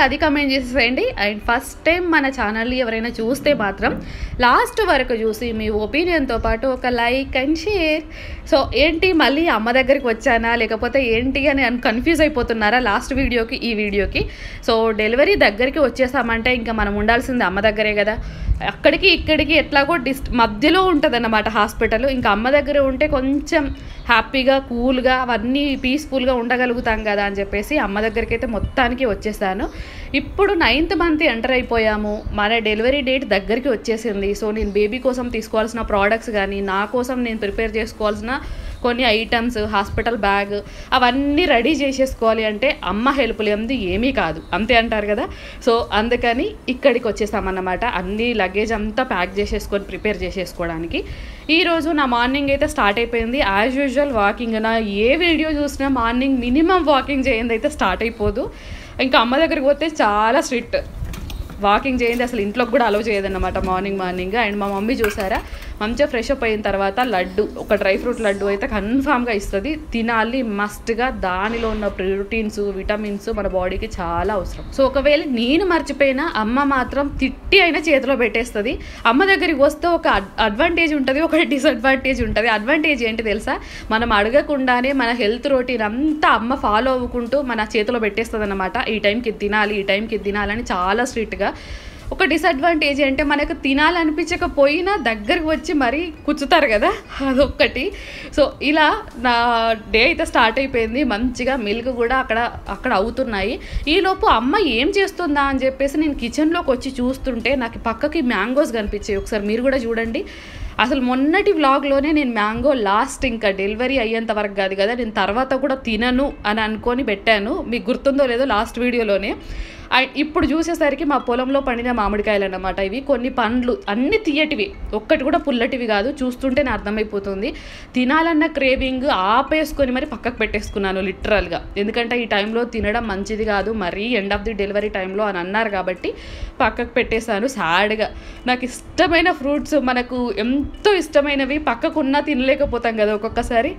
అది కామెంట్ చేసేసేయండి. And first time మన ఛానల్ని ఎవరైనా చూస్తే మాత్రం లాస్ట్ వరకు చూసి మీ ఒపీనియన్తో పాటు ఒక లైక్ అండ్ షేర్. సో ఏంటి మళ్ళీ అమ్మ దగ్గరికి వచ్చానా లేకపోతే ఏంటి అని కన్ఫ్యూజ్ అయిపోతున్నారా లాస్ట్ వీడియోకి ఈ వీడియోకి? సో డెలివరీ దగ్గరికి వచ్చేసామంటే ఇంకా మనం ఉండాల్సింది అమ్మ దగ్గరే కదా. అక్కడికి ఇక్కడికి ఎట్లాగో మధ్యలో ఉంటుంది అన్నమాట హాస్పిటల్. ఇంకా అమ్మ దగ్గర ఉంటే కొంచెం హ్యాపీగా కూల్గా అవన్నీ పీస్ఫుల్గా ఉండగలుగుతాం కదా అని చెప్పేసి అమ్మ దగ్గరికి అయితే మొత్తానికి వచ్చేసాను. ఇప్పుడు 9th మంత్ ఎంటర్ అయిపోయాము. మన డెలివరీ డేట్ దగ్గరికి వచ్చేసింది. సో నేను బేబీ కోసం తీసుకోవాల్సిన ప్రోడక్ట్స్ కానీ నా కోసం నేను ప్రిపేర్ చేసుకోవాల్సిన కొన్ని ఐటమ్స్, హాస్పిటల్ బ్యాగ్ అవన్నీ రెడీ చేసేసుకోవాలి అంటే అమ్మ హెల్ప్ లేనిది ఏమీ కాదు, అంతే అంటారు కదా. సో అందుకని ఇక్కడికి వచ్చేసామన్నమాట. అన్ని లగేజ్ అంతా ప్యాక్ చేసేసుకొని ప్రిపేర్ చేసేసుకోవడానికి. ఈరోజు నా మార్నింగ్ అయితే స్టార్ట్ అయిపోయింది. As usual walking. నా ఏ వీడియో చూసినా మార్నింగ్ మినిమం వాకింగ్ చేయండి అయితే స్టార్ట్ అయిపోదు. ఇంకా అమ్మ దగ్గరికి పోతే చాలా స్ట్రిక్ట్, వాకింగ్ చేయండి అసలు ఇంట్లోకి కూడా అలౌ చేయదన్నమాట మార్నింగ్. అండ్ మా మమ్మీ చూసారా మంచిగా ఫ్రెష్ అప్ అయిన తర్వాత లడ్డు, ఒక డ్రై ఫ్రూట్ లడ్డు అయితే కన్ఫామ్గా ఇస్తుంది, తినాలి మస్ట్గా. దానిలో ఉన్న ప్రోటీన్స్, విటమిన్స్ మన బాడీకి చాలా అవసరం. సో ఒకవేళ నేను మర్చిపోయినా అమ్మ మాత్రం తిట్టి అయినా చేతిలో పెట్టేస్తుంది. అమ్మ దగ్గరికి వస్తే ఒక అడ్వాంటేజ్ ఉంటుంది, ఒక డిసడ్వాంటేజ్ ఉంటుంది. అడ్వాంటేజ్ ఏంటి తెలుసా? మనం అడగకుండానే మన హెల్త్ రొటీన్ అంతా అమ్మ ఫాలో అవ్వకుంటూ మన చేతిలో పెట్టేస్తుంది అన్నమాట. ఈ టైంకి తినాలి, ఈ టైంకి తినాలని చాలా స్ట్రిక్ట్గా. ఒక డిసడ్వాంటేజ్ అంటే మనకు తినాలనిపించకపోయినా దగ్గరికి వచ్చి మరీ కూర్చుతారు కదా, అదొక్కటి. సో ఇలా నా డే అయితే స్టార్ట్ అయిపోయింది. మంచిగా మిల్క్ కూడా అక్కడ అవుతున్నాయి. ఈలోపు అమ్మ ఏం చేస్తుందా అని చెప్పేసి నేను కిచెన్లోకి వచ్చి చూస్తుంటే నాకు పక్కకి మ్యాంగోస్ కనిపించాయి. ఒకసారి మీరు కూడా చూడండి. అసలు మొన్నటి వ్లాగ్లోనే నేను మ్యాంగో లాస్ట్ ఇంకా డెలివరీ అయ్యేంత వరకు కాదు కదా, నేను తర్వాత కూడా తినను అని అనుకొని పెట్టాను. మీకు గుర్తుందో లేదో లాస్ట్ వీడియోలోనే. ఇప్పుడు చూసేసరికి మా పొలంలో పండిన మామిడికాయలు అన్నమాట ఇవి. కొన్ని పండ్లు అన్ని తీయటివి, ఒక్కటి కూడా పుల్లటివి కాదు. చూస్తుంటేనే అర్థమైపోతుంది. తినాలన్న క్రేవింగ్ ఆపేసుకొని మరి పక్కకు పెట్టేసుకున్నాను లిటరల్గా. ఎందుకంటే ఈ టైంలో తినడం మంచిది కాదు, మరీ ఎండ్ ఆఫ్ ది డెలివరీ టైంలో అని అన్నారు కాబట్టి పక్కకు పెట్టేశాను సాడ్గా. నాకు ఇష్టమైన ఫ్రూట్స్, మనకు ఎంతో ఇష్టమైనవి పక్కకున్నా తినలేకపోతాం కదా ఒక్కొక్కసారి.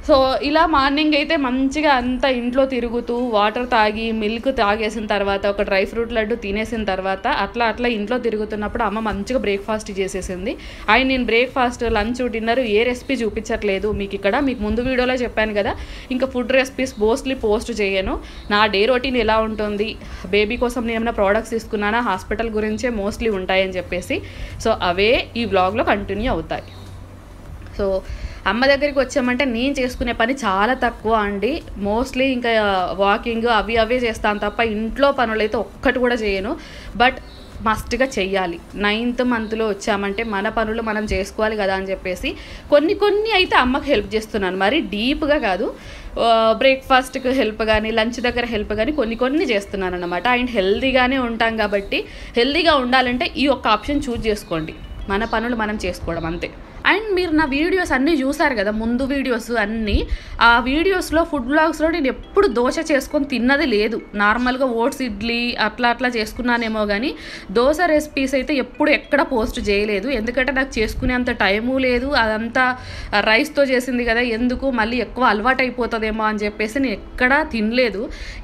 సో ఇలా మార్నింగ్ అయితే మంచిగా అంతా ఇంట్లో తిరుగుతూ వాటర్ తాగి మిల్క్ తాగేసిన తర్వాత ఒక డ్రై ఫ్రూట్ లడ్డు తినేసిన తర్వాత అట్లా ఇంట్లో తిరుగుతున్నప్పుడు అమ్మ మంచిగా బ్రేక్ఫాస్ట్ చేసేసింది. నేను బ్రేక్ఫాస్ట్, లంచ్, డిన్నర్ ఏ రెసిపీ చూపించట్లేదు మీకు ముందు వీడియోలో చెప్పాను కదా. ఇంకా ఫుడ్ రెసిపీస్ మోస్ట్లీ పోస్ట్ చేయను. నా డే రొటీన్ ఎలా ఉంటుంది, బేబీ కోసం నేను ఏమైనా ప్రోడక్ట్స్ తీసుకున్నానా, హాస్పిటల్ గురించే మోస్ట్లీ ఉంటాయని చెప్పేసి. సో అవే ఈ వ్లాగ్లో కంటిన్యూ అవుతాయి. సో అమ్మ దగ్గరికి వచ్చామంటే నేను చేసుకునే పని చాలా తక్కువ అండి. మోస్ట్లీ ఇంకా వాకింగ్ అవే చేస్తాను తప్ప ఇంట్లో పనులు అయితే ఒక్కటి కూడా చేయను. బట్ మస్ట్గా చెయ్యాలి. 9th మంత్లో వచ్చామంటే మన పనులు మనం చేసుకోవాలి కదా అని చెప్పేసి కొన్ని అయితే అమ్మకి హెల్ప్ చేస్తున్నాను. మరి డీప్గా కాదు, బ్రేక్ఫాస్ట్కి హెల్ప్ కానీ, లంచ్ దగ్గర హెల్ప్ కానీ కొన్ని చేస్తున్నాను అన్నమాట. అండ్ హెల్తీగానే ఉంటాం కాబట్టి హెల్తీగా ఉండాలంటే ఈ ఒక్క ఆప్షన్ చూజ్ చేసుకోండి, మన పనులు మనం చేసుకోవడం అంతే. అండ్ మీరు నా వీడియోస్ అన్నీ చూసారు కదా, ముందు వీడియోస్ అన్నీ. ఆ వీడియోస్లో ఫుడ్ బ్లాగ్స్లో నేను ఎప్పుడు దోశ చేసుకొని తిన్నది లేదు. నార్మల్గా ఓట్స్, ఇడ్లీ అట్లా చేసుకున్నానేమో కానీ దోశ రెసిపీస్ అయితే ఎప్పుడు ఎక్కడ పోస్ట్ చేయలేదు. ఎందుకంటే నాకు చేసుకునేంత టైము లేదు. అదంతా రైస్తో చేసింది కదా, ఎందుకు మళ్ళీ ఎక్కువ అలవాటు అయిపోతుందేమో అని చెప్పేసి నేను ఎక్కడా తినలేదు.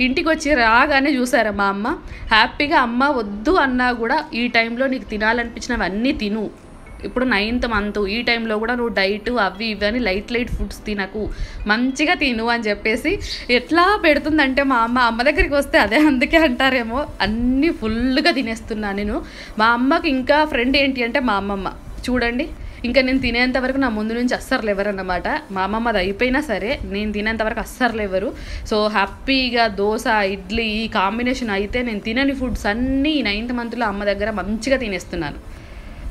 ఇంటికి వచ్చి రాగానే చూసారా మా అమ్మ హ్యాపీగా, అమ్మ వద్దు అన్నా కూడా ఈ టైంలో నీకు తినాలనిపించినవి అన్నీ తిను, ఇప్పుడు 9th మంత్ ఈ టైంలో కూడా నువ్వు డైట్ అవి ఇవన్నీ లైట్ ఫుడ్స్ తినకు, మంచిగా తిను అని చెప్పేసి ఎట్లా పెడుతుందంటే మా అమ్మ దగ్గరికి వస్తే అదే అందుకే అంటారేమో అన్నీ ఫుల్గా తినేస్తున్నాను నేను. మా అమ్మకి ఇంకా ఫ్రెండ్ ఏంటి అంటే మా అమ్మమ్మ. చూడండి, ఇంకా నేను తినేంత వరకు నా ముందు నుంచి అస్సలు లేవరన్నమాట. మా అమ్మమ్మది అయిపోయినా సరే నేను తినేంత వరకు అస్సలు లేవరు. సో హ్యాపీగా దోశ, ఇడ్లీ ఈ కాంబినేషన్ అయితే నేను తినని ఫుడ్స్ అన్నీ 9th మంత్లో అమ్మ దగ్గర మంచిగా తినేస్తున్నాను.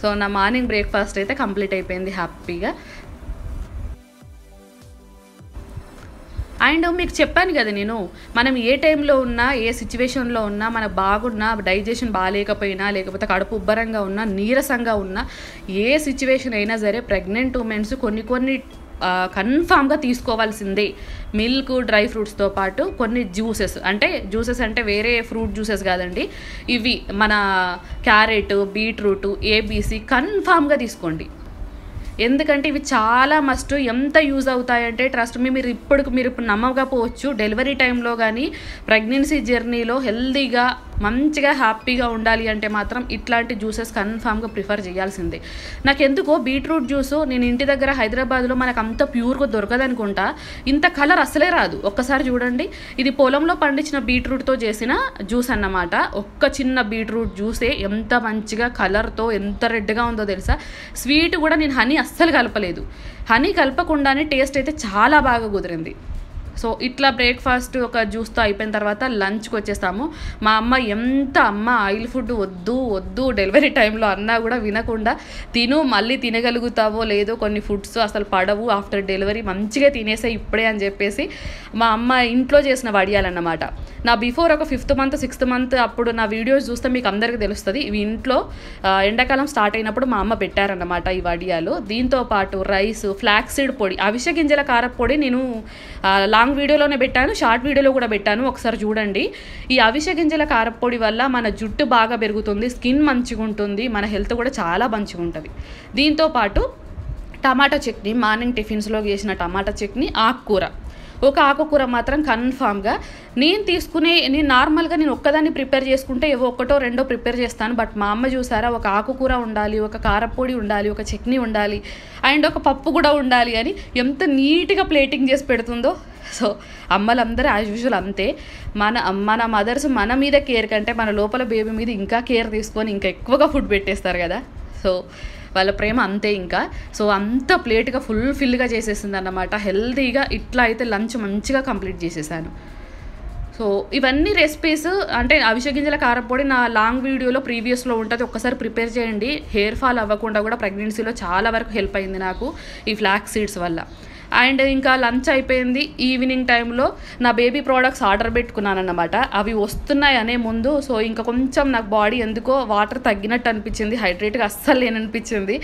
సో నా మార్నింగ్ బ్రేక్ఫాస్ట్ అయితే కంప్లీట్ అయిపోయింది హ్యాపీగా. అండ్ మీకు చెప్పాను కదా నేను, మనం ఏ టైంలో ఉన్నా, ఏ సిచ్యువేషన్లో ఉన్నా, మనకు బాగున్నా, డైజెషన్ బాగాలేకపోయినా, లేకపోతే కడుపు ఉబ్బరంగా ఉన్నా, నీరసంగా ఉన్నా, ఏ సిచ్యువేషన్ అయినా సరే ప్రెగ్నెంట్ ఉమెన్స్ కొన్ని కన్ఫామ్గా తీసుకోవాల్సిందే. మిల్క్, డ్రై ఫ్రూట్స్తో పాటు కొన్ని జ్యూసెస్ అంటే వేరే ఫ్రూట్ జ్యూసెస్ కాదండి, ఇవి మన క్యారెట్, బీట్రూట్, ఏబీసీ కన్ఫామ్గా తీసుకోండి. ఎందుకంటే ఇవి చాలా మస్ట్. ఎంత యూజ్ అవుతాయంటే ట్రస్ట్ మీ, మీరు ఇప్పుడు నమ్మకపోవచ్చు, డెలివరీ టైంలో కానీ ప్రెగ్నెన్సీ జర్నీలో హెల్దీగా మంచిగా హ్యాపీగా ఉండాలి అంటే మాత్రం ఇట్లాంటి జ్యూసెస్ కన్ఫామ్గా ప్రిఫర్ చేయాల్సిందే. నాకు ఎందుకో బీట్రూట్ జ్యూసు నేను ఇంటి దగ్గర హైదరాబాద్లో మనకు అంత ప్యూర్గా దొరకదనుకుంటా, ఇంత కలర్ అసలే రాదు. ఒక్కసారి చూడండి, ఇది పొలంలో పండించిన బీట్రూట్తో చేసిన జ్యూస్ అన్నమాట. ఒక్క చిన్న బీట్రూట్ జ్యూసే ఎంత మంచిగా కలర్తో ఎంత రెడ్గా ఉందో తెలుసా. స్వీట్ కూడా నేను హనీ అస్సలు కలపలేదు, హనీ కలపకుండానే టేస్ట్ అయితే చాలా బాగా కుదిరింది. సో ఇట్లా బ్రేక్ఫాస్ట్ ఒక జ్యూస్తో అయిపోయిన తర్వాత లంచ్కి వచ్చేస్తాము. మా అమ్మ ఆయిల్ ఫుడ్ వద్దు డెలివరీ టైంలో అన్నా కూడా వినకుండా, తిను మళ్ళీ తినగలుగుతావో లేదో, కొన్ని ఫుడ్స్ అసలు పడవు ఆఫ్టర్ డెలివరీ, మంచిగా తినేసే ఇప్పుడే అని చెప్పేసి మా అమ్మ ఇంట్లో చేసిన వడియాలన్నమాట. నా బిఫోర్ ఒక 5th మంత్ 6th మంత్ అప్పుడు నా వీడియోస్ చూస్తే మీకు అందరికీ తెలుస్తుంది. ఇవి ఇంట్లో ఎండాకాలం స్టార్ట్ అయినప్పుడు మా అమ్మ పెట్టారన్నమాట ఈ వడియాలు. దీంతో పాటు రైస్, ఫ్లాక్సీడ్ పొడి, అవిసె గింజల కారపొడి నేను లాంగ్ వీడియోలోనే పెట్టాను, షార్ట్ వీడియోలో కూడా పెట్టాను, ఒకసారి చూడండి. ఈ అవిసె గింజల కారపొడి వల్ల మన జుట్టు బాగా పెరుగుతుంది, స్కిన్ మంచిగా ఉంటుంది, మన హెల్త్ కూడా చాలా మంచిగా ఉంటుంది. దీంతో పాటు టమాటా చట్నీ, మార్నింగ్ టిఫిన్స్లో చేసిన టమాటా చట్నీ, ఆకుకూర, ఒక ఆకుకూర మాత్రం కన్ఫామ్గా నేను నార్మల్గా నేను ఒక్కదాన్ని ప్రిపేర్ చేసుకుంటే ఏవో ఒకటో రెండో ప్రిపేర్ చేస్తాను. బట్ మా అమ్మ చూసారా, ఒక ఆకుకూర ఉండాలి, ఒక కారపొడి ఉండాలి, ఒక చట్నీ ఉండాలి, అండ్ ఒక పప్పు కూడా ఉండాలి అని ఎంత నీట్గా ప్లేటింగ్ చేసి పెడుతుందో. సో అమ్మలందరూ యాజ్ యూజువల్ అంతే. మన మదర్స్ మన మీద కేర్ కంటే మన లోపల బేబీ మీద ఇంకా కేర్ తీసుకొని ఇంకా ఎక్కువగా ఫుడ్ పెట్టేస్తారు కదా. సో వాళ్ళ ప్రేమ అంతే ఇంకా. సో అంత ప్లేట్గా ఫుల్ఫిల్గా చేసేసింది అన్నమాట. హెల్తీగా ఇట్లా అయితే లంచ్ మంచిగా కంప్లీట్ చేసేసాను. సో ఇవన్నీ రెసిపీస్ అంటే అవిసె గింజల కారపొడి నా లాంగ్ వీడియోలో ప్రీవియస్లో ఉంటుంది, ఒక్కసారి ప్రిపేర్ చేయండి. హెయిర్ ఫాల్ అవ్వకుండా కూడా ప్రెగ్నెన్సీలో చాలా వరకు హెల్ప్ అయింది నాకు ఈ ఫ్లాక్స్ సీడ్స్ వల్ల. అండ్ ఇంకా లంచ్ అయిపోయింది. ఈవినింగ్ టైంలో నా బేబీ ప్రోడక్ట్స్ ఆర్డర్ పెట్టుకున్నాను అన్నమాట. అవి వస్తున్నాయి అనే ముందు సో ఇంకా కొంచెం నాకు బాడీ ఎందుకో వాటర్ తగ్గినట్టు అనిపించింది, హైడ్రేట్గా అస్సలు లేననిపించింది.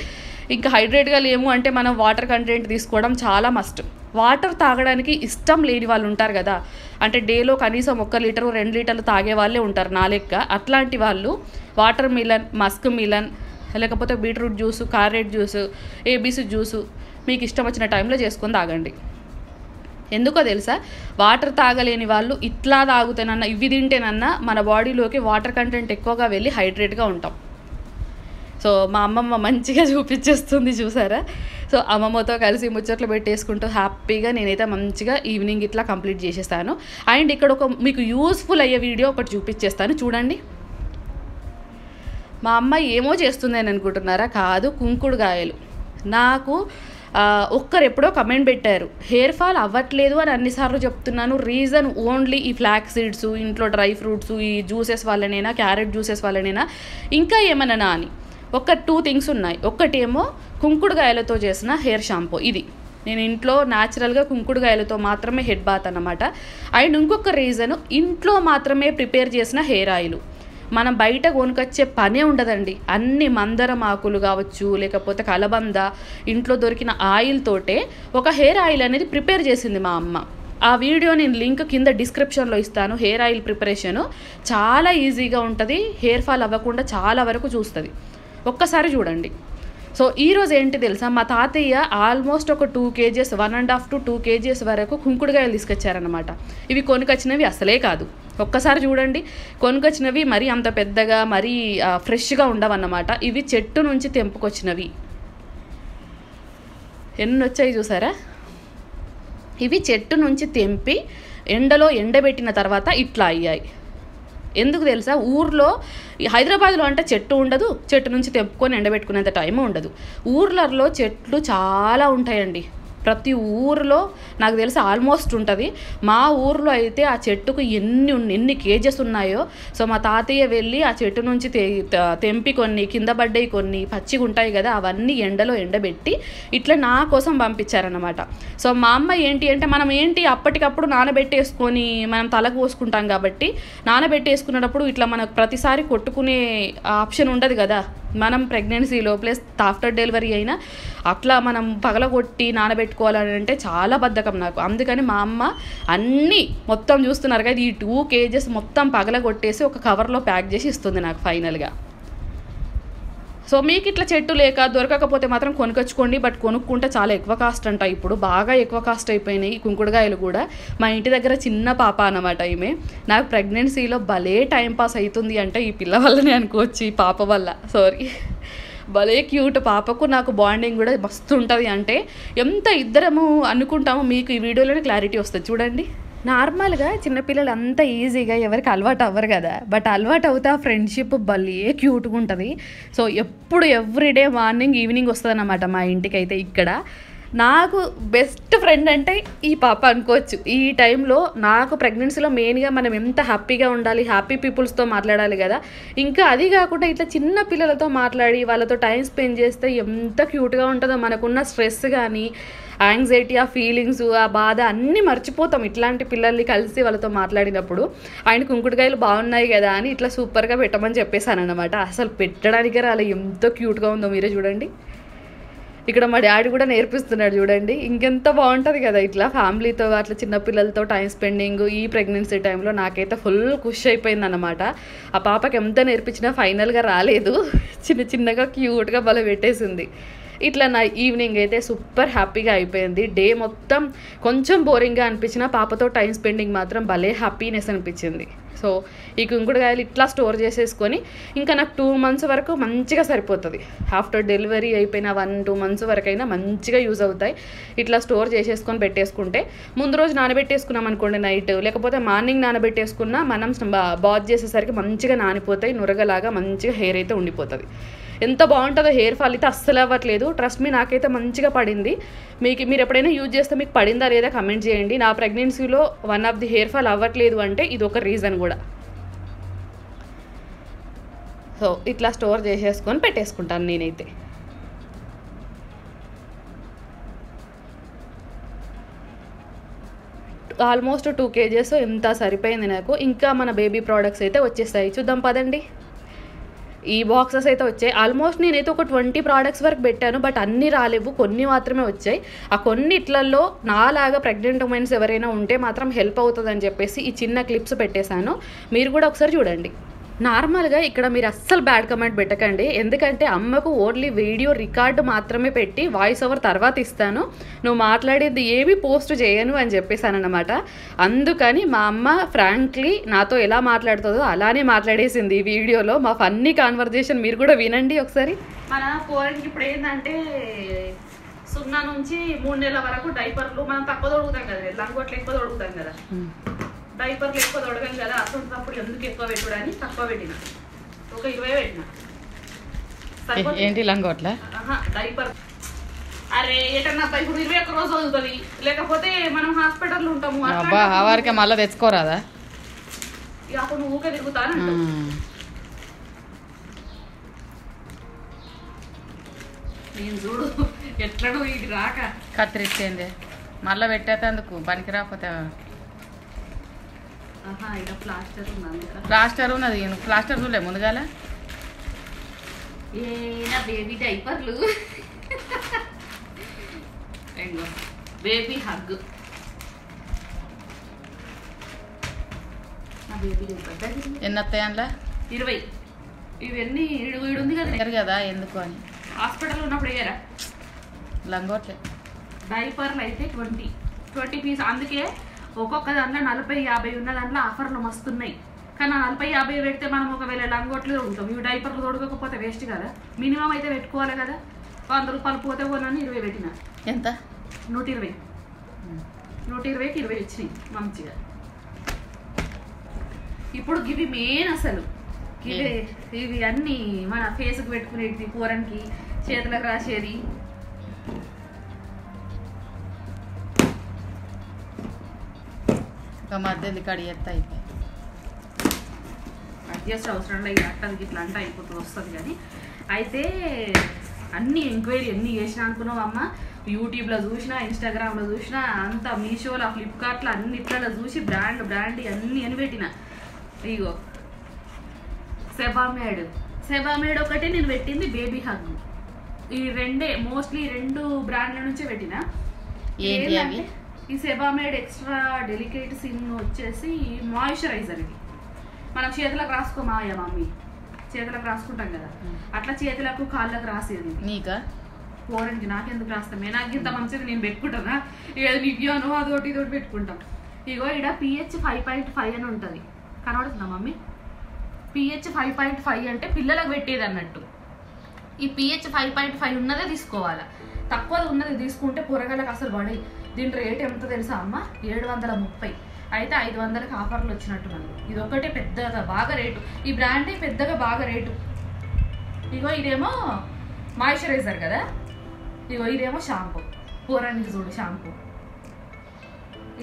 ఇంకా హైడ్రేట్గా లేము అంటే మనం వాటర్ కంటెంట్ తీసుకోవడం చాలా మస్ట్. వాటర్ తాగడానికి ఇష్టం లేని వాళ్ళు ఉంటారు కదా, అంటే డేలో కనీసం 1 లీటరు 2 లీటర్లు తాగే వాళ్ళే ఉంటారు నా లెక్క. అట్లాంటి వాళ్ళు వాటర్ మిలన్, మస్క్ మిలన్, లేకపోతే beetroot juice, carrot juice, ABC juice మీకు ఇష్టం వచ్చిన టైంలో చేసుకొని తాగండి. ఎందుకో తెలుసా, వాటర్ తాగలేని వాళ్ళు ఇట్లా తాగుతేనన్నా ఇవి తింటేనన్నా మన బాడీలోకి వాటర్ కంటెంట్ ఎక్కువగా వెళ్ళి హైడ్రేట్గా ఉంటాం. సో మా అమ్మమ్మ మంచిగా చూపించేస్తుంది చూసారా. సో అమ్మమ్మతో కలిసి ముచ్చట్లు పెట్టేసుకుంటూ హ్యాపీగా నేనైతే మంచిగా ఈవినింగ్ ఇట్లా కంప్లీట్ చేసేస్తాను. అండ్ ఇక్కడ ఒక మీకు యూస్ఫుల్ అయ్యే వీడియో ఒకటి చూపించేస్తాను చూడండి. మా అమ్మ ఏమో చేస్తుంది అని అనుకుంటున్నారా, కాదు, కుంకుడుకాయలు. నాకు ఒక్కరు ఎప్పుడో కమెంట్ పెట్టారు, హెయిర్ ఫాల్ అవ్వట్లేదు అని అన్నిసార్లు చెప్తున్నాను, రీజన్ ఓన్లీ ఈ ఫ్లాక్స్ సీడ్స్, ఇంట్లో డ్రై ఫ్రూట్స్, ఈ జ్యూసెస్ వల్లనేనా, క్యారెట్ జ్యూసెస్ వల్లనేనా, ఇంకా ఏమన్నా అని. ఒక 2 థింగ్స్ ఉన్నాయి. ఒకటేమో కుంకుడుకాయలతో చేసిన హెయిర్ షాంపూ, ఇది నేను ఇంట్లో న్యాచురల్గా కుంకుడుకాయలతో మాత్రమే హెడ్ బాత్ అన్నమాట. అండ్ ఇంకొక రీజను, ఇంట్లో మాత్రమే ప్రిపేర్ చేసిన హెయిర్ ఆయిల్. మనం బయట కొనుకొచ్చే పనే ఉండదండి. అన్ని మందరం ఆకులు కావచ్చు, లేకపోతే కలబంద, ఇంట్లో దొరికిన ఆయిల్ తోటే ఒక హెయిర్ ఆయిల్ అనేది ప్రిపేర్ చేసింది మా అమ్మ. ఆ వీడియో నేను లింక్ కింద డిస్క్రిప్షన్లో ఇస్తాను. హెయిర్ ఆయిల్ ప్రిపరేషను చాలా ఈజీగా ఉంటుంది, హెయిర్ ఫాల్ అవ్వకుండా చాలా వరకు చూస్తుంది, ఒక్కసారి చూడండి. సో ఈరోజు ఏంటి తెలుసా, మా తాతయ్య ఆల్మోస్ట్ ఒక 2 kgs 1.5 to 2 kgs వరకు కుంకుడుకాయలు తీసుకొచ్చారనమాట. ఇవి కొనుకొచ్చినవి అసలే కాదు, ఒక్కసారి చూడండి. కొనుకొచ్చినవి మరీ అంత పెద్దగా మరీ ఫ్రెష్గా ఉండవన్నమాట. ఇవి చెట్టు నుంచి తెంపుకొచ్చినవి. ఎన్ని వచ్చాయి చూసారా. ఇవి చెట్టు నుంచి తెంపి ఎండలో ఎండబెట్టిన తర్వాత ఇట్లా అయ్యాయి. ఎందుకు తెలుసా, ఊర్లో హైదరాబాద్లో అంటే చెట్టు ఉండదు, చెట్టు నుంచి తెంపుకొని ఎండబెట్టుకునేంత టైం ఉండదు. ఊర్లలో చెట్లు చాలా ఉంటాయండి. ప్రతి ఊరిలో నాకు తెలిసి ఆల్మోస్ట్ ఉంటుంది. మా ఊర్లో అయితే ఆ చెట్టుకు ఎన్ని కేజెస్ ఉన్నాయో. సో మా తాతయ్య వెళ్ళి ఆ చెట్టు నుంచి తెంపి కొన్ని కింద పడ్డాయి, కొన్ని పచ్చిగా ఉంటాయి కదా, అవన్నీ ఎండలో ఎండబెట్టి ఇట్లా నా కోసం పంపించారనమాట. సో మా అమ్మ ఏంటి అంటే, మనం ఏంటి అప్పటికప్పుడు నానబెట్టేసుకొని మనం తలకు పోసుకుంటాం కాబట్టి, నానబెట్టేసుకున్నప్పుడు ఇట్లా మనకు ప్రతిసారి కొట్టుకునే ఆప్షన్ ఉండదు కదా. మనం ప్రెగ్నెన్సీలో ప్లస్ ఆఫ్టర్ డెలివరీ అయినా అట్లా మనం పగలగొట్టి నానబెట్టుకోవాలని అంటే చాలా బద్ధకం నాకు. అందుకని మా అమ్మ అన్నీ మొత్తం చూస్తున్నారు కదా, ఈ 2 kgs మొత్తం పగలగొట్టేసి ఒక కవర్లో ప్యాక్ చేసి ఇస్తుంది నాకు ఫైనల్గా. సో మీకు ఇట్లా చెట్టు లేక దొరకకపోతే మాత్రం కొనుకొచ్చుకోండి. బట్ కొనుక్కుంటే చాలా ఎక్కువ కాస్ట్ అంట. ఇప్పుడు బాగా ఎక్కువ కాస్ట్ అయిపోయినాయి కుంకుడుకాయలు కూడా. మా ఇంటి దగ్గర చిన్న పాప అన్నమాట ఈమె. నాకు ప్రెగ్నెన్సీలో భలే టైంపాస్ అవుతుంది అంటే ఈ పిల్ల వల్లనే అనుకోవచ్చు, ఈ పాప వల్ల. సారీ, భలే క్యూట్. పాపకు నాకు బాండింగ్ కూడా మస్తు ఉంటుంది. అంటే ఎంత ఇద్దరము అనుకుంటామో మీకు ఈ వీడియోలోనే క్లారిటీ వస్తుంది చూడండి. నార్మల్గా చిన్నపిల్లలు అంత ఈజీగా ఎవరికి అలవాటు అవ్వరు కదా, బట్ అలవాటు అవుతా ఫ్రెండ్షిప్ భలే క్యూట్గా ఉంటుంది. సో ఎప్పుడు ఎవ్రీడే మార్నింగ్ ఈవినింగ్ వస్తుంది అన్నమాట మా ఇంటికి. అయితే ఇక్కడ నాకు బెస్ట్ ఫ్రెండ్ అంటే ఈ పాప అనుకోవచ్చు. ఈ టైంలో నాకు ప్రెగ్నెన్సీలో మెయిన్గా మనం ఎంత హ్యాపీగా ఉండాలి, హ్యాపీ పీపుల్స్తో మాట్లాడాలి కదా. ఇంకా అది కాకుండా ఇట్లా చిన్న పిల్లలతో మాట్లాడి వాళ్ళతో టైం స్పెండ్ చేస్తే ఎంత క్యూట్గా ఉంటుందో. మనకున్న స్ట్రెస్ కానీ యాంగ్జైటీ, ఆ ఫీలింగ్స్, ఆ బాధ అన్నీ మర్చిపోతాం ఇట్లాంటి పిల్లల్ని కలిసి వాళ్ళతో మాట్లాడినప్పుడు. ఆయన కుంకుడుకాయలు బాగున్నాయి కదా అని ఇట్లా సూపర్గా పెట్టమని చెప్పేశాను అనమాట. అసలు పెట్టడానికే రాలే, ఎంత క్యూట్గా ఉందో మీరే చూడండి. ఇక్కడ మా డాడీ కూడా నేర్పిస్తున్నాడు చూడండి. ఇంకెంత బాగుంటుంది కదా ఇట్లా ఫ్యామిలీతో అట్లా చిన్నపిల్లలతో టైం స్పెండింగ్. ఈ ప్రెగ్నెన్సీ టైంలో నాకైతే ఫుల్ ఖుషి అయిపోయింది అనమాట. ఆ పాపకి ఎంత నేర్పించినా ఫైనల్గా రాలేదు, చిన్న చిన్నగా క్యూట్గా భలే పెట్టేసింది. ఇట్లా నా ఈవినింగ్ అయితే సూపర్ హ్యాపీగా అయిపోయింది. డే మొత్తం కొంచెం బోరింగ్గా అనిపించిన పాపతో టైం స్పెండింగ్ మాత్రం భలే హ్యాపీనెస్ అనిపించింది. సో ఈ కుంకుడుకాయలు ఇట్లా స్టోర్ చేసేసుకొని ఇంకా నాకు 2 months వరకు మంచిగా సరిపోతుంది. ఆఫ్టర్ డెలివరీ అయిపోయిన 1-2 months వరకైనా మంచిగా యూజ్ అవుతాయి. ఇట్లా స్టోర్ చేసేసుకొని పెట్టేసుకుంటే ముందు రోజు నానబెట్టేసుకున్నాం అనుకోండి నైట్, లేకపోతే మార్నింగ్ నానబెట్టేసుకున్నా మనం బాత్ చేసేసరికి మంచిగా నానిపోతాయి, నురగలాగా మంచిగా హెయిర్ అయితే ఉండిపోతుంది. ఎంత బాగుంటుందో. హెయిర్ ఫాల్ అయితే అస్సలు అవ్వట్లేదు. ట్రస్ట్ మీ, నాకైతే మంచిగా పడింది. మీరు ఎప్పుడైనా యూజ్ చేస్తే మీకు పడిందా లేదా కమెంట్ చేయండి. నా ప్రెగ్నెన్సీలో one of the hair fall అవ్వట్లేదు అంటే ఇది ఒక రీజన్ కూడా. సో ఇట్లా స్టోర్ చేసేసుకొని పెట్టేసుకుంటాను నేనైతే. ఆల్మోస్ట్ 2 kgs ఎంత సరిపోయింది నాకు. ఇంకా మన బేబీ ప్రోడక్ట్స్ అయితే వచ్చేస్తాయి, చూద్దాం పదండి. ఈ బాక్సెస్ అయితే వచ్చాయి. ఆల్మోస్ట్ నేనైతే ఒక 20 ప్రోడక్ట్స్ వరకు పెట్టాను, బట్ అన్నీ రాలేవు, కొన్ని మాత్రమే వచ్చాయి. ఆ కొన్నిట్లలో నాలాగా ప్రెగ్నెంట్ ఉమెన్స్ ఎవరైనా ఉంటే మాత్రం హెల్ప్ అవుతుందని చెప్పేసి ఈ చిన్న క్లిప్స్ పెట్టేశాను. మీరు కూడా ఒకసారి చూడండి. నార్మల్గా ఇక్కడ మీరు అస్సలు బ్యాడ్ కమెంట్ పెట్టకండి, ఎందుకంటే అమ్మకు ఓన్లీ వీడియో రికార్డు మాత్రమే పెట్టి వాయిస్ ఓవర్ తర్వాత ఇస్తాను, నువ్వు మాట్లాడేది ఏమీ పోస్ట్ చేయను అని చెప్పేశాను అనమాట. అందుకని మా అమ్మ ఫ్రాంక్లీ నాతో ఎలా మాట్లాడుతుందో అలానే మాట్లాడేసింది ఈ వీడియోలో. మా ఫన్నీ కాన్వర్జేషన్ మీరు కూడా వినండి ఒకసారి. మన పోరానికి ఇప్పుడు ఏంటంటే 0 నుంచి 3 నెలల వరకు డైపర్లు మనం తక్కువ తొడుగుతాం కదా, లంగోట్లు ఎక్కువ తొడుగుతాం కదా, డైపర్లు ఎక్కువ తొడగాం కదా. అప్పుడు ఎందుకు ఎక్కువ పెట్టుడని తక్కువ పెట్టిన, ఒక 20 పెట్టిన. ఏంటి లంగోట్ల డైపర్. అరే ఏటన్నా ఇప్పుడు 21 రోజు అవుతుంది, లేకపోతే మనం హాస్పిటల్లో ఉంటాము. వారికి మళ్ళీ తెచ్చుకోరాదా? అప్పుడు నువ్వు ఊకే తిరుగుతాను. నేను చూడు ఎట్లడో ఇది రాక కత్తిరిచ్చేంది మళ్ళీ పెట్టేందుకు పనికి రాకపోతే. ప్లాస్టర్ ఉన్నది, ప్లాస్టర్ చూడలే ముందుగాల. బేబీ డైపర్లు, బేబీ హగ్, ఎన్ని వస్తాయి అందులో? 20. ఇవన్నీ ఉంది కదా ఎందుకు అని హాస్పిటల్ ఉన్నప్పుడు వేయరా లంగోట్లే. డైపర్లు అయితే 20 పీస్. అందుకే ఒక్కొక్క దాంట్లో 40-50 ఉన్న దాంట్లో ఆఫర్లు మస్తున్నాయి. కానీ 40-50 పెడితే మనం ఒకవేళ లంగోట్లు ఉంటాం, ఇవి డైపర్లు తొడగకపోతే వేస్ట్ కదా. మినిమం అయితే పెట్టుకోవాలి కదా. 100 రూపాయలు పోతే పోనని 20 పెట్టిన. ఎంత? 120. 120కి 20 వచ్చినాయి మంచిగా. ఇప్పుడు ఇవి మెయిన్ అసలు ఇవి అన్నీ మన ఫేస్కి పెట్టుకునేది, కూరనికి చేతులకు రాసేది. మధ్యది కడి ఎత్త అయిపోయి అడ్జస్ట్ అవసరం లేదు, అట్టది ఇట్లా అంటే అయిపోతుంది వస్తుంది. కానీ అయితే అన్ని ఎంక్వైరీ ఎన్ని చేసినా అనుకున్నావు అమ్మ, యూట్యూబ్లో చూసినా, ఇన్స్టాగ్రామ్లో చూసినా, అంతా మీషోలో, ఫ్లిప్కార్ట్లో అన్నిట్లలో చూసి బ్రాండ్ అన్నీ అని పెట్టిన. ఇగో సెబామేడ్ ఒకటి నేను పెట్టింది, బేబీ హగ్. ఈ రెండే మోస్ట్లీ 2 బ్రాండ్ల నుంచే పెట్టిన. ఈ సెబామేడ్ ఎక్స్ట్రా డెలికేట్ స్కిన్ వచ్చేసి మాయిశ్చరైజర్. ఇది మనం చేతులకు రాసుకోమాయా మమ్మీ, చేతులకు రాసుకుంటాం కదా, అట్లా చేతులకు కాళ్ళకు రాసేది. నీకా పోరండి, నాకెందుకు రాస్తామే, నాకు ఇంత మంచిది నేను పెట్టుకుంటానా, ఏదో నివ్యానో అదొకటి ఇదొకటి పెట్టుకుంటాం. ఇగో ఇక్కడ pH 5.5 అని ఉంటుంది, కనబడుతుందా మమ్మీ? pH 5.5 అంటే పిల్లలకు పెట్టేది అన్నట్టు. ఈ pH 5.5 ఉన్నదే తీసుకోవాలా, తక్కువ ఉన్నది తీసుకుంటే కూరగాయలకు అసలు పడి. దీని రేట్ ఎంత తెలుసా అమ్మ? 730. అయితే 500కి ఆఫర్లు వచ్చినట్టు మనకు. ఇది ఒక్కటే పెద్దగా బాగా రేటు, ఈ బ్రాండే పెద్దగా బాగా రేటు. ఇగో ఇదేమో మాయిశ్చరైజర్ కదా, ఇగో ఇదేమో షాంపూ. పూరానికి చూడు షాంపూ.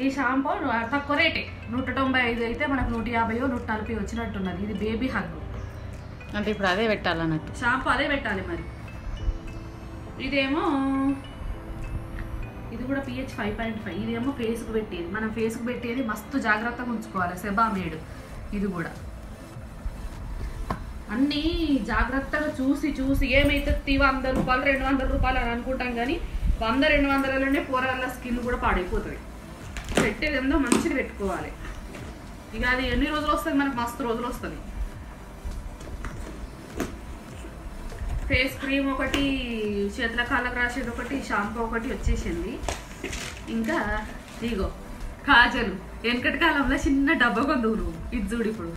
ఈ షాంపూ తక్కువ రేటే, 195 అయితే మనకు 150 140 వచ్చినట్టున్నది. ఇది బేబీ హగ్ అంటే ఇప్పుడు అదే పెట్టాలన్నట్టు, షాంపూ అదే పెట్టాలి మరి. ఇదేమో ఇది కూడా pH 5.5. ఇదేమో ఫేస్కు పెట్టేది, మనం ఫేస్కు పెట్టేది మస్తు జాగ్రత్తగా ఉంచుకోవాలి. సెబామేడ్ ఇది కూడా అన్నీ జాగ్రత్తగా చూసి చూసి. ఏమైతే 100 రూపాయలు 200 రూపాయలు అని అనుకుంటాం కానీ 100-200లోనే పోరాళ్ళ స్కిన్ కూడా పాడైపోతుంది. పెట్టేది ఏందో మంచిది పెట్టుకోవాలి. ఇక అది ఎన్ని రోజులు వస్తుంది మనకు? మస్తు రోజులు వస్తుంది. ఫేస్ క్రీమ్ ఒకటి, చేతుల కాళ్ళకు రాసేది ఒకటి, షాంపూ ఒకటి వచ్చేసింది. ఇంకా ఇగో కాజల్, వెనకటి కాలంలో చిన్న డబ్బా కొందురు. ఇది చూడు ఇప్పుడు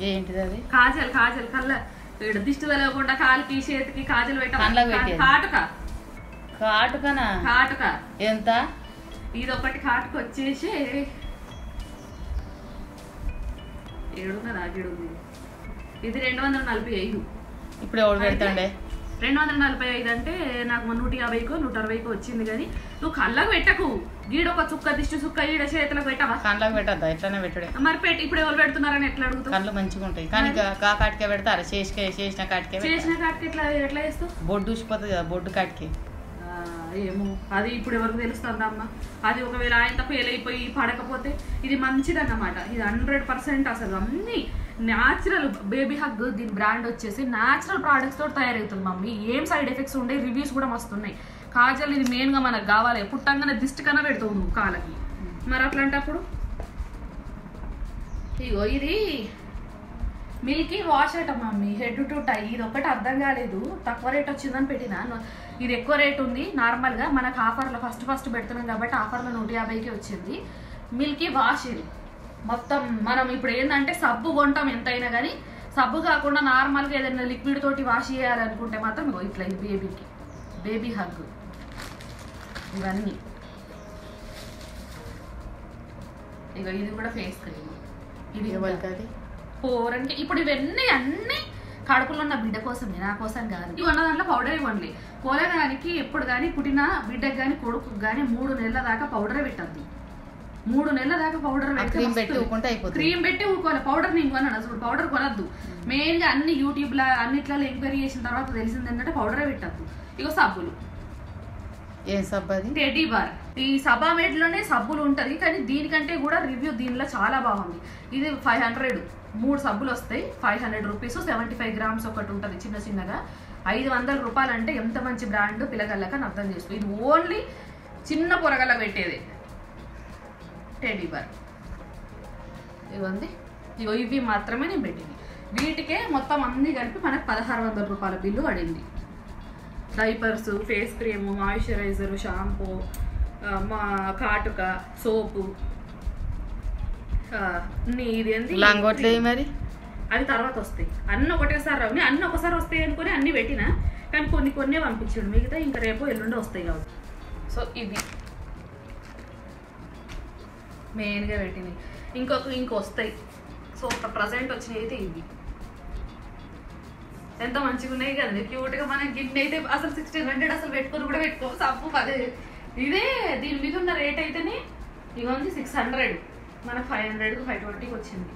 ఏంటిది అది? కాజల్. కాజల్ కళ్ళ ఇక్కడ దిష్టి తగలకుండా కాలికి చేతికి కాజల్ పెట్టాలి. కాటుక. కాటుకనా? కాటుక ఎంత? ఇది ఒకటి కాటుక వచ్చేసి 700 ఇది 245. ఇప్పుడు ఎవడు పెడతాండే? 245 అంటే నాకు 150కో 160కో వచ్చింది. కానీ నువ్వు కళ్ళకు పెట్టకు, గీడొక చుక్క దిష్టి చుక్క ఈడ చేతులకు పెట్టవా? కళ్ళకు పెట్టద్దా? ఎట్లనే పెట్టుడే. మరి పెట్టి ఇప్పుడు ఎవరు పెడుతున్నారని ఎట్లా అడుగుతావు? కళ్ళు మంచిగా ఉంటాయి కానీ కాటికే పెడతారు. చేసిన కాటికే చేసిన కాటికి ఎట్లా చేస్తావు? బొడ్డు ఊసిపోతుంది కదా, బొడ్డు కాటికి. ఏమో అది ఇప్పుడు ఎవరికి తెలుస్తుందా అమ్మ? అది ఒకవేళ ఆయన ఫెయిల్ అయిపోయి పడకపోతే ఇది మంచిదన్నమాట. ఇది 100% అసలు అన్ని న్యాచురల్. బేబీ హగ్ దీని బ్రాండ్ వచ్చేసి న్యాచురల్ ప్రోడక్ట్స్ తోటి తయారవుతుంది మమ్మీ. ఏం సైడ్ ఎఫెక్ట్స్ ఉండే, రివ్యూస్ కూడా మస్తున్నాయి. కాజల్ ఇది మెయిన్గా మనకు కావాలి. పుట్టంగానే దిష్టి కన్నా పెడతావు నువ్వు కాళ్ళకి, మరి అట్లాంటప్పుడు ఇగో ఇది మిల్కీ వాష్ అట మమ్మీ, హెడ్ టు టై. ఇది ఒక్కటి అర్థం కాలేదు, తక్కువ రేట్ వచ్చిందని పెట్టినా. ఇది ఎక్కువ రేట్ ఉంది. నార్మల్గా మనకు ఆఫర్లో ఫస్ట్ పెడుతున్నాం కాబట్టి ఆఫర్లో 150కి వచ్చింది. మిల్కీ వాష్ ఇది మొత్తం. మనం ఇప్పుడు ఏంటంటే సబ్బు కొంటాం ఎంతైనా కానీ, సబ్బు కాకుండా నార్మల్గా ఏదైనా లిక్విడ్ తోటి వాష్ చేయాలనుకుంటే మాత్రం ఇగో ఇట్లా ఇది బేబీకి, బేబీ హగ్ ఇవన్నీ. ఇగో ఇది కూడా ఫేస్ క్రీమ్. ఇది పోరంటే ఇప్పుడు ఇవన్నీ అన్ని కడుపులో ఉన్న బిడ్డ కోసమే, నా కోసం కాదు. ఇవి ఉన్న దాంట్లో పౌడర్ ఇవ్వండి. పోలేదానికి ఎప్పుడు కానీ పుట్టిన బిడ్డకు కానీ కొడుకు కానీ 3 నెలల దాకా పౌడరే పెట్టద్దు. 3 నెలల దాకా పౌడర్ క్రీమ్ పెట్టి ఊరుకోవాలి. పౌడర్ నేను కొన్నాను అసలు, పౌడర్ కొనద్దు. మెయిన్గా అన్ని యూట్యూబ్లో అన్నిట్లో ఎంక్వైరీ చేసిన తర్వాత తెలిసింది ఏంటంటే పౌడరే పెట్టద్దు. ఇగో సబ్బులు. ఏం సబ్బు అది? Teddy bar. ఈ సబామేడ్ లోనే సబ్బులు ఉంటది కానీ దీనికంటే కూడా రివ్యూ దీనిలో చాలా బాగుంది. ఇది 500, 3 సబ్బులు వస్తాయి. 500 రూపీస్. 75 గ్రామ్స్ ఒకటి ఉంటుంది చిన్న చిన్నగా. 500 రూపాయలు అంటే ఎంత మంచి బ్రాండ్ పిల్లగళ్ళకి అని అర్థం చేసుకో. ఇది ఓన్లీ చిన్న పొరగల పెట్టేది టెడ్డీ బార్. ఇవ్వండి, ఇగో ఇవి మాత్రమే నేను పెట్టింది. వీటికే మొత్తం అన్ని కలిపి మనకు 1600 రూపాయల బిల్లు పడింది. Diapers, face cream, moisturiser, shampoo, మా కాటుక, సోపు, ఇదేంటి లంగోట్లే మరి అవి తర్వాత వస్తాయి. అన్నీ ఒకటేసారి రావు. అన్నీ ఒకసారి వస్తాయి అనుకుని అన్నీ పెట్టినా కానీ కొన్ని పంపించాడు. మిగతా ఇంకా రేపు ఎల్లుండి వస్తాయి కాబట్టి. సో ఇది మెయిన్గా పెట్టినాయి. ఇంకొస్తాయి. సో ప్రజెంట్ వచ్చినాయి అయితే ఇవి. ఎంత మంచిగా ఉన్నాయి కదండి, క్యూట్గా. మనకి గిన్నె అయితే అసలు 1600 అసలు పెట్టుకొని కూడా పెట్టుకో. సబ్బు అదే ఇదే దీని మీద ఉన్న రేట్ అయితేనే ఇగోంది 600, మనకు 500కి 520కి వచ్చింది.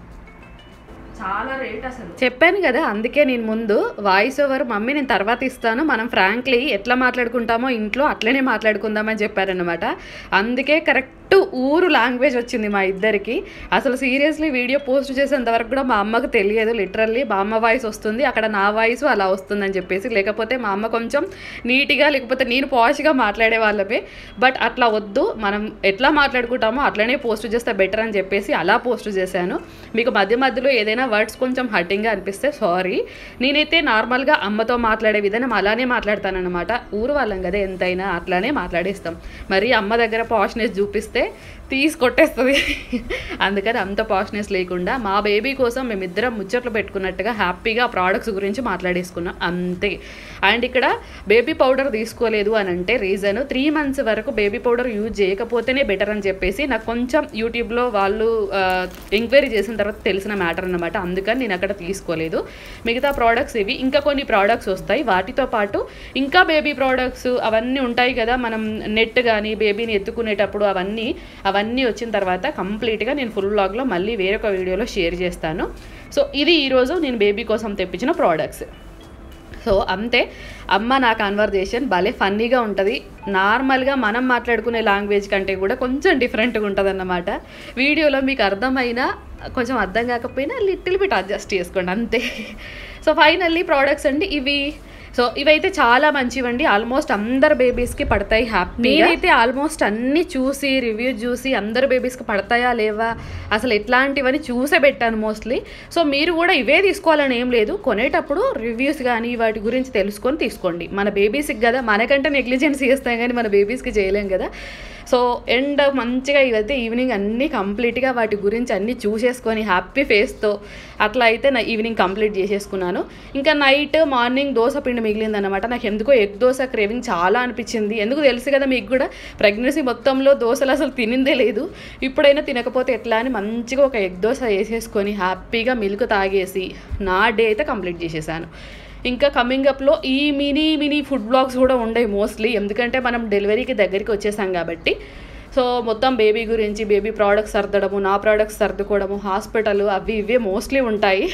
చాలా రేట్ అసలు. చెప్పాను కదా, అందుకే నేను ముందు వాయిస్ ఓవర్ మమ్మీ నేను తర్వాత ఇస్తాను, మనం ఫ్రాంక్లీ ఎట్లా మాట్లాడుకుంటామో ఇంట్లో అట్లనే మాట్లాడుకుందామని చెప్పారనమాట. అందుకే కరెక్ట్ ఊరు లాంగ్వేజ్ వచ్చింది మా ఇద్దరికి. అసలు సీరియస్లీ వీడియో పోస్ట్ చేసేంత వరకు కూడా మా అమ్మకు తెలియదు. లిటరల్లీ మా అమ్మ వాయిస్ వస్తుంది, అక్కడ నా వాయిస్ అలా వస్తుందని చెప్పేసి. లేకపోతే మా అమ్మ కొంచెం నీట్గా, లేకపోతే నేను పాష్గా మాట్లాడే వాళ్ళమే. బట్ అట్లా వద్దు, మనం ఎట్లా మాట్లాడుకుంటామో అట్లనే పోస్ట్ చేస్తే బెటర్ అని చెప్పేసి అలా పోస్ట్ చేశాను. మీకు మధ్య మధ్యలో ఏదైనా వర్డ్స్ కొంచెం హర్టింగ్గా అనిపిస్తే సారీ. నేనైతే నార్మల్గా అమ్మతో మాట్లాడే విధానం అలానే మాట్లాడతానన్నమాట. ఊరు వాళ్ళం కదా, ఎంతైనా అట్లానే మాట్లాడేస్తాం. మరి అమ్మ దగ్గర పాష్నెస్ చూపిస్తే తీసుకొట్టేస్తుంది. అందుకని అంత పాష్నెస్ లేకుండా మా బేబీ కోసం మేమిద్దరం ముచ్చట్లు పెట్టుకున్నట్టుగా హ్యాపీగా ప్రోడక్ట్స్ గురించి మాట్లాడేసుకున్నాం అంతే. అండ్ ఇక్కడ బేబీ పౌడర్ తీసుకోలేదు అని అంటే రీజన్ 3 months వరకు బేబీ పౌడర్ యూజ్ చేయకపోతేనే బెటర్ అని చెప్పేసి నాకు కొంచెం యూట్యూబ్లో వాళ్ళు ఎంక్వైరీ చేసిన తర్వాత తెలిసిన మ్యాటర్ అన్నమాట. అందుకని నేను అక్కడ తీసుకోలేదు. మిగతా ప్రోడక్ట్స్ ఇవి. ఇంకా కొన్ని ప్రోడక్ట్స్ వస్తాయి, వాటితో పాటు ఇంకా బేబీ ప్రోడక్ట్స్ అవన్నీ ఉంటాయి కదా, మనం నెట్ కానీ బేబీని ఎత్తుకునేటప్పుడు అవన్నీ వచ్చిన తర్వాత కంప్లీట్గా నేను ఫుల్ వ్లాగ్లో మళ్ళీ వేరొక వీడియోలో షేర్ చేస్తాను. సో ఇది ఈరోజు నేను బేబీ కోసం తెప్పించిన ప్రోడక్ట్స్. సో అంతే. అమ్మ నా కన్వర్జేషన్ భలే ఫన్నీగా ఉంటుంది. నార్మల్గా మనం మాట్లాడుకునే లాంగ్వేజ్ కంటే కూడా కొంచెం డిఫరెంట్గా ఉంటుంది అన్నమాట. వీడియోలో మీకు అర్థమైనా కొంచెం అర్థం కాకపోయినా లిటిల్ బిట్ అడ్జస్ట్ చేసుకోండి అంతే. సో ఫైనల్లీ ప్రోడక్ట్స్ అండి ఇవి. సో ఇవైతే చాలా మంచివండి, ఆల్మోస్ట్ అందరు బేబీస్కి పడతాయి హ్యాపీ. నేనైతే ఆల్మోస్ట్ అన్నీ చూసి రివ్యూ చూసి అందరు బేబీస్కి పడతాయా లేవా అసలు ఎట్లాంటివని చూసే పెట్టాను మోస్ట్లీ. సో మీరు కూడా ఇవే తీసుకోవాలని ఏం లేదు, కొనేటప్పుడు రివ్యూస్ కానీ వాటి గురించి తెలుసుకొని తీసుకోండి. మన బేబీస్కి కదా, మనకంటే నెగ్లిజెన్స్ చేస్తాం కానీ మన బేబీస్కి చేయలేం కదా. సో ఎండ్ మంచిగా ఇవైతే ఈవినింగ్ అన్నీ కంప్లీట్గా వాటి గురించి అన్నీ చూసేసుకొని హ్యాపీ ఫేస్తో అట్లా అయితే నా ఈవినింగ్ కంప్లీట్ చేసేసుకున్నాను. ఇంకా నైట్ మార్నింగ్ దోశ పిండి మిగిలిందనమాట. నాకు ఎందుకో ఎగ్ దోశ క్రేవింగ్ చాలా అనిపించింది. ఎందుకు తెలుసు కదా మీకు కూడా, ప్రెగ్నెన్సీ మొత్తంలో దోశలు అసలు తినిందే లేదు. ఇప్పుడైనా తినకపోతే ఎట్లా అని మంచిగా ఒక ఎగ్ దోశ వేసేసుకొని హ్యాపీగా మిల్క్ తాగేసి నా డే అయితే కంప్లీట్ చేసేసాను. ఇంకా కమింగ్ అప్లో ఈ మినీ ఫుడ్ బ్లాగ్స్ కూడా ఉండవు మోస్ట్లీ, ఎందుకంటే మనం డెలివరీకి దగ్గరికి వచ్చేసాం కాబట్టి. సో మొత్తం బేబీ గురించి, బేబీ ప్రోడక్ట్స్ సర్దడము, నా ప్రోడక్ట్స్ సర్దుకోవడము, హాస్పిటల్ అవి ఇవే మోస్ట్లీ ఉంటాయి.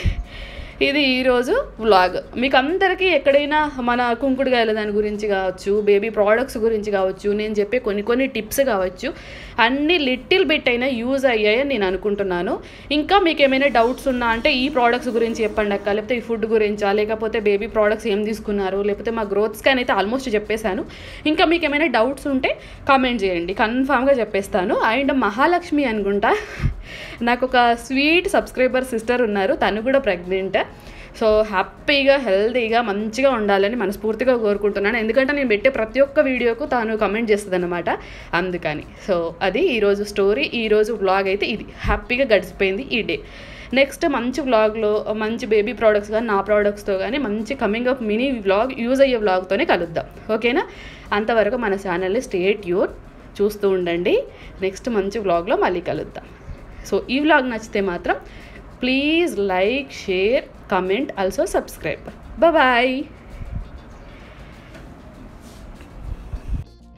ఇది ఈరోజు వ్లాగ్. మీకు అందరికీ ఎక్కడైనా మన కుంకుడుగాయల దాని గురించి కావచ్చు, బేబీ ప్రోడక్ట్స్ గురించి కావచ్చు, నేను చెప్పే కొన్ని టిప్స్ కావచ్చు, అన్నీ లిటిల్ బిట్ అయినా యూజ్ అయ్యాయని నేను అనుకుంటున్నాను. ఇంకా మీకు ఏమైనా డౌట్స్ ఉన్నా అంటే ఈ ప్రోడక్ట్స్ గురించి చెప్పండి అక్క, లేకపోతే ఈ ఫుడ్ గురించా, లేకపోతే బేబీ ప్రోడక్ట్స్ ఏం తీసుకున్నారు, లేకపోతే మా గ్రోత్ స్కాన్ అయితే ఆల్మోస్ట్ చెప్పేశాను. ఇంకా మీకు ఏమైనా డౌట్స్ ఉంటే కామెంట్ చేయండి, కన్ఫామ్గా చెప్పేస్తాను. అండ్ మహాలక్ష్మి అనుకుంటా నాకు ఒక స్వీట్ సబ్స్క్రైబర్ సిస్టర్ ఉన్నారు, తను కూడా ప్రెగ్నెంట్. సో హ్యాపీగా హెల్తీగా మంచిగా ఉండాలని మనస్ఫూర్తిగా కోరుకుంటున్నాను. ఎందుకంటే నేను పెట్టే ప్రతి ఒక్క వీడియోకు తాను కమెంట్ చేస్తుంది అన్నమాట, అందుకని. సో అది ఈరోజు స్టోరీ, ఈరోజు వ్లాగ్ అయితే ఇది. హ్యాపీగా గడిచిపోయింది ఈ డే. నెక్స్ట్ మంచి వ్లాగ్లో మంచి బేబీ ప్రోడక్ట్స్ కానీ నా ప్రోడక్ట్స్తో కానీ మంచి coming up mini vlog, use అయ్యే వ్లాగ్తోనే కలుద్దాం, ఓకేనా? అంతవరకు మన ఛానల్ని స్టే ట్యూన్ చూస్తూ ఉండండి. నెక్స్ట్ మంచి వ్లాగ్లో మళ్ళీ కలుద్దాం. సో ఈ వ్లాగ్ నచ్చితే మాత్రం please like, share, comment, also subscribe. Bye.